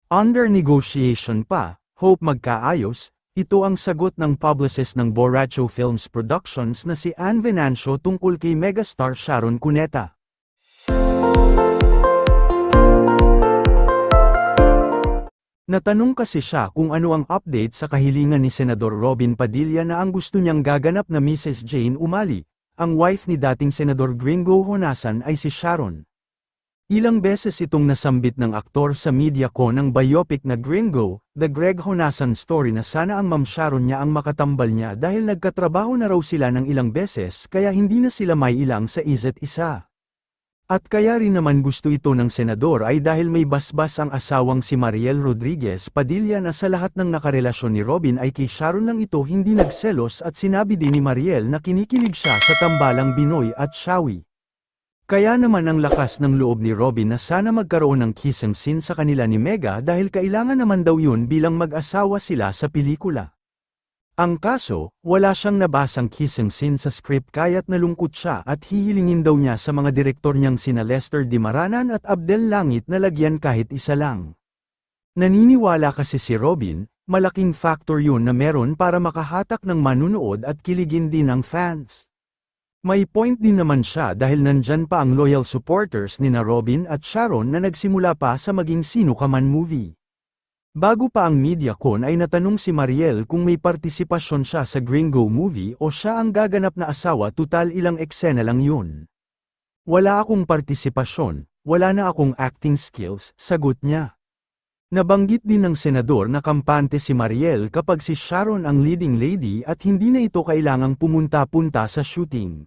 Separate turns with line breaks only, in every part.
Under negotiation pa, hope magkaayos. Ito ang sagot ng publicist ng Borracho Films Productions na si Ann Venancio tungkol kay megastar Sharon Cuneta. Natanong kasi siya kung ano ang update sa kahilingan ni Senador Robin Padilla na ang gusto niyang gaganap na Mrs. Jane Umali, ang wife ni dating Senador Gringo Honasan ay si Sharon. Ilang beses itong nasambit ng aktor sa media ko ng biopic na Gringo, The Greg Honasan Story na sana ang Ma'am Sharon niya ang makatambal niya dahil nagkatrabaho na raw sila ng ilang beses kaya hindi na sila may ilang sa isa't isa. At kaya rin naman gusto ito ng senador ay dahil may basbas ang asawang si Mariel Rodriguez Padilla na sa lahat ng nakarelasyon ni Robin ay kay Sharon lang ito hindi nagselos at sinabi din ni Mariel na kinikilig siya sa tambalang Binoy at Shawi. Kaya naman ang lakas ng loob ni Robin na sana magkaroon ng kissing scene sa kanila ni Mega dahil kailangan naman daw yun bilang mag-asawa sila sa pelikula. Ang kaso, wala siyang nabasang kissing scene sa script kaya't nalungkot siya at hihilingin daw niya sa mga direktor niyang sina Lester Dimaranan at Abdel Langit na lagyan kahit isa lang. Naniniwala kasi si Robin, malaking factor yun na meron para makahatak ng manunood at kiligin din ng fans. May point din naman siya dahil nandyan pa ang loyal supporters ni na Robin at Sharon na nagsimula pa sa maging Sino Ka Man movie. Bago pa ang MediaCon ay natanong si Mariel kung may partisipasyon siya sa Gringo movie o siya ang gaganap na asawa tutal ilang eksena lang yun. Wala akong partisipasyon, wala na akong acting skills, sagot niya. Nabanggit din ng senador na kampante si Mariel kapag si Sharon ang leading lady at hindi na ito kailangang pumunta-punta sa shooting.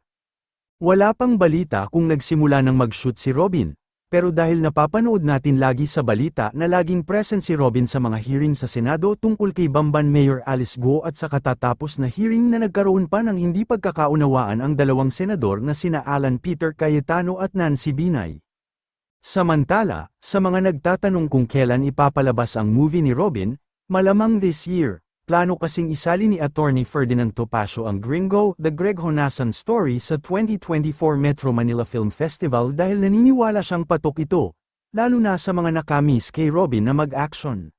Wala pang balita kung nagsimula ng mag-shoot si Robin, pero dahil napapanood natin lagi sa balita na laging present si Robin sa mga hearing sa Senado tungkol kay Bamban Mayor Alice Guo at sa katatapos na hearing na nagkaroon pa ng hindi pagkakaunawaan ang dalawang senador na sina Alan Peter Cayetano at Nancy Binay. Samantala, sa mga nagtatanong kung kailan ipapalabas ang movie ni Robin, malamang this year. Plano kasing isali ni Attorney Ferdinand Topacio ang Gringo, The Greg Honasan Story sa 2024 Metro Manila Film Festival dahil naniniwala siyang patok ito, lalo na sa mga nakamiss kay Robin na mag-action.